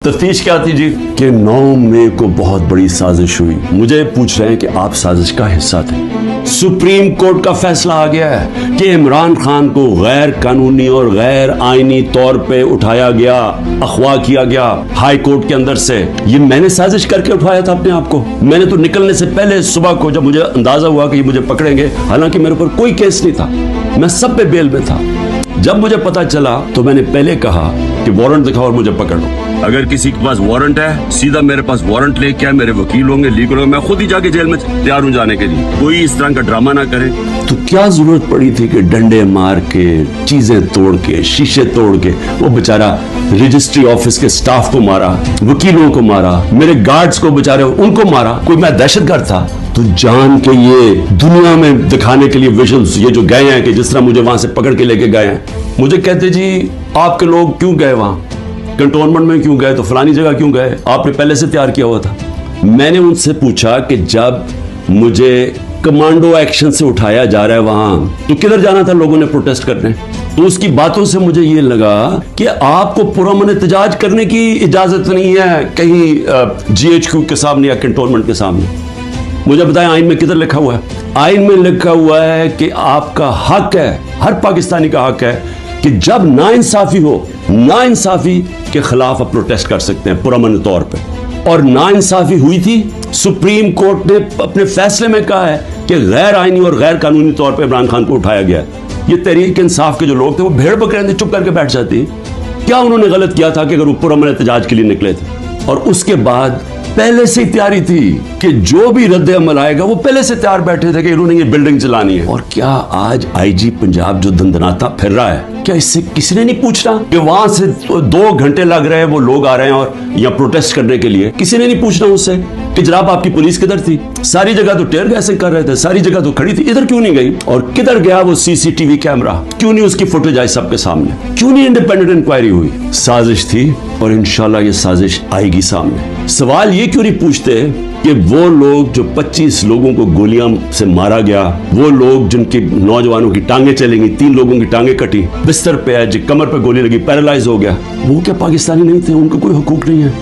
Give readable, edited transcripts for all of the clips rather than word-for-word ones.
तफ्तीश क्या थी जी कि 9 मई को बहुत बड़ी साजिश हुई। मुझे पूछ रहे हैं कि आप साजिश का हिस्सा थे। सुप्रीम कोर्ट का फैसला आ गया है कि इमरान खान को गैर कानूनी और गैर आईनी तौर पे उठाया गया, अगवा किया गया हाई कोर्ट के अंदर से। ये मैंने साजिश करके उठाया था अपने आप को। मैंने तो निकलने से पहले सुबह को जब मुझे अंदाजा हुआ कि ये मुझे पकड़ेंगे, हालांकि मेरे ऊपर कोई केस नहीं था, मैं सब पे बेल में था, जब मुझे पता चला तो मैंने पहले कहा कि वारंट दिखाओ और मुझे पकड़ लो। अगर किसी के पास वारंट है, सीधा मेरे पास वारंट लेके आए, मेरे वकील होंगे, लीगल होंगे, मैं खुद ही जाके जेल में तैयार हूं जाने के लिए। कोई इस तरह का ड्रामा ना करे। तो क्या जरूरत पड़ी थी कि डंडे मार के, चीजें तोड़ के, शीशे तोड़ के वो बेचारा रजिस्ट्री ऑफिस के स्टाफ को मारा, वकीलों को मारा, मेरे गार्ड्स को बेचारे उनको मारा। कोई मैं दहशतगर्द था? तो जान के ये दुनिया में दिखाने के लिए विजुअल्स ये जो गए हैं कि जिस तरह मुझे वहां से पकड़ के लेके गए हैं, मुझे कहते जी आपके लोग क्यों गए वहां, कंटोनमेंट में क्यों गए, तो फलानी जगह क्यों गए, आपने पहले से तैयार किया हुआ था। मैंने उनसे पूछा कि जब मुझे कमांडो एक्शन से उठाया जा रहा है वहां, तो किधर जाना था लोगों ने प्रोटेस्ट करने? तो उसकी बातों से मुझे ये लगा कि आपको पुरअमन एहतजाज करने की इजाजत नहीं है कहीं GHQ के सामने या कंटोनमेंट के सामने। मुझे बताएं आइन में किधर लिखा हुआ है? आइन में लिखा हुआ है कि आपका हक है, हर पाकिस्तानी का हक है कि जब नाइंसाफी हो, नाइंसाफी के खिलाफ आप प्रोटेस्ट कर सकते हैं पुरअमन तौर पे। और नाइंसाफी हुई थी, सुप्रीम कोर्ट ने अपने फैसले में कहा है कि गैर आईनी और गैर कानूनी तौर पे इमरान खान को उठाया गया। ये तहरीक इंसाफ के जो लोग थे वो भेड़ बकरे चुप करके बैठ जाती। क्या उन्होंने गलत किया था कि अगर वो पुरअमन एहतजाज के लिए निकले थे? और उसके बाद पहले से ही तैयारी थी कि जो भी रद्द अमल आएगा वो पहले से तैयार बैठे थे कि इन्होंने ये बिल्डिंग चलानी है। और क्या आज IG पंजाब जो दंदनाता फिर रहा है, क्या इससे किसी ने नहीं पूछना कि वहां से 2 घंटे लग रहे हैं वो लोग आ रहे हैं और या प्रोटेस्ट करने के लिए? किसी ने नहीं पूछना उससे कि जनाब आपकी पुलिस किधर थी? सारी जगह तो टेयर गैसिंग कर रहे थे, सारी जगह तो खड़ी थी, इधर क्यों नहीं गई? और किधर गया वो CCTV कैमरा? क्यों नहीं उसकी फुटेज आई सबके सामने? क्यों नहीं इंडिपेंडेंट इंक्वायरी हुई? साजिश थी और इंशाल्लाह ये साजिश आएगी सामने। सवाल ये क्यों नहीं पूछते कि वो लोग जो 25 लोगों को गोलियां से मारा गया, वो लोग जिनकी नौजवानों की टांगे चली गई, 3 लोगों की टांगे कटी, बिस्तर पे है, कमर पे गोली लगी, पैरालाइज हो गया, वो क्या पाकिस्तानी नहीं थे? उनका कोई हुकूक नहीं है,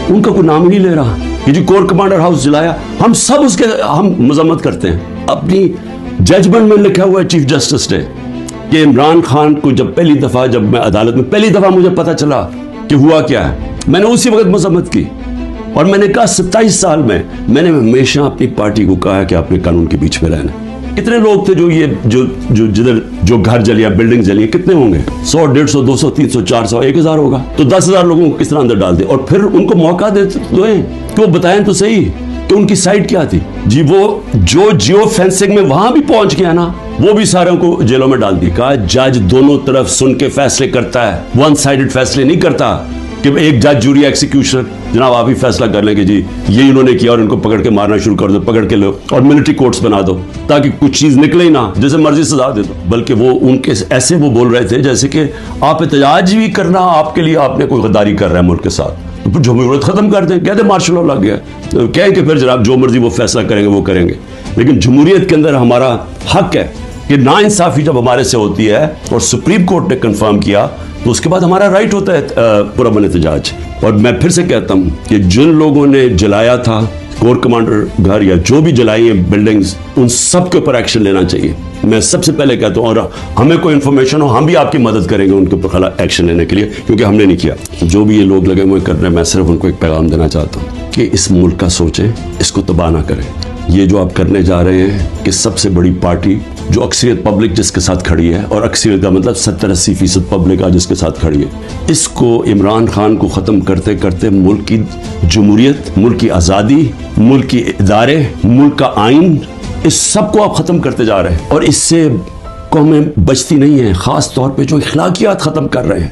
उनका कोई नाम ही नहीं ले रहा। ये जो कोर कमांडर हाउस जलाया, हम सब उसके हम मजम्मत करते हैं। अपनी जजमेंट में लिखा हुआ है चीफ जस्टिस ने कि इमरान खान को जब पहली दफा, जब मैं अदालत में पहली दफा मुझे पता चला कि हुआ क्या है, मैंने उसी वक्त मजम्मत की और मैंने कहा 27 साल में मैंने हमेशा अपनी पार्टी को कहा कि आपने कानून के बीच में रहना। कितने लोग थे जो ये जो जिधर जो घर जलिया, बिल्डिंग जली, कितने होंगे? 100, 150, 200, 300, 400, 1000 होगा। तो 10,000 लोगों को किस तरह अंदर डाल दे और फिर उनको मौका दे दो कि वो बताएं तो सही कि उनकी साइड क्या थी। जी वो जो जियो फेंसिंग में वहां भी पहुंच गया ना, वो भी सारों को जेलों में डाल दी। कहा जज दोनों तरफ सुन के फैसले करता है, वन साइडेड फैसले नहीं करता कि एक जज, जूरी, एक्सिक्यूशनर जनाब आप ही फैसला कर लेंगे जी ये इन्होंने किया और इनको पकड़ के मारना शुरू कर दो, पकड़ के लो और मिलिट्री कोर्ट्स बना दो ताकि कुछ चीज निकले ही ना, जैसे मर्जी सजा दे दो। बल्कि वो उनके ऐसे वो बोल रहे थे जैसे कि आप एहतजाज भी करना आपके लिए आपने कोई गद्दारी कर रहा है मुल्क के साथ, तो फिर जमहूरियत खत्म कर दें, कहते मार्शल लॉ लग गया, तो कहें कि फिर जनाब जो मर्जी वो फैसला करेंगे वो करेंगे। लेकिन जमहूरियत के अंदर हमारा हक है कि नाइंसाफी जब हमारे से होती है और सुप्रीम कोर्ट ने कंफर्म किया तो उसके बाद हमारा राइट होता है पुरअमन एहतजाज। और मैं फिर से कहता हूं कि जिन लोगों ने जलाया था कोर कमांडर घर या जो भी जलाई है बिल्डिंग्स, उन सब के ऊपर एक्शन लेना चाहिए। मैं सबसे पहले कहता हूं और हमें कोई इन्फॉर्मेशन हो हम भी आपकी मदद करेंगे उनके ऊपर खिलाफ एक्शन लेने के लिए, क्योंकि हमने नहीं किया। जो भी ये लोग लगे हुए करने, मैं सिर्फ उनको एक पैगाम देना चाहता हूँ कि इस मुल्क का सोचें, इसको तबाह ना करें। ये जो आप करने जा रहे हैं कि सबसे बड़ी पार्टी जो अक्सरियत पब्लिक जिसके साथ खड़ी है, और अक्सरियत का मतलब 70-80% पब्लिक आज जिसके साथ खड़ी है, इसको इमरान खान को ख़त्म करते करते मुल्क की जमहूरियत, मुल्क की आज़ादी, मुल्क की इदारे, मुल्क का आइन, इस सब को आप ख़त्म करते जा रहे हैं और इससे कौमें बचती नहीं हैं, ख़ास तौर पे जो अखलाकियात ख़त्म कर रहे हैं।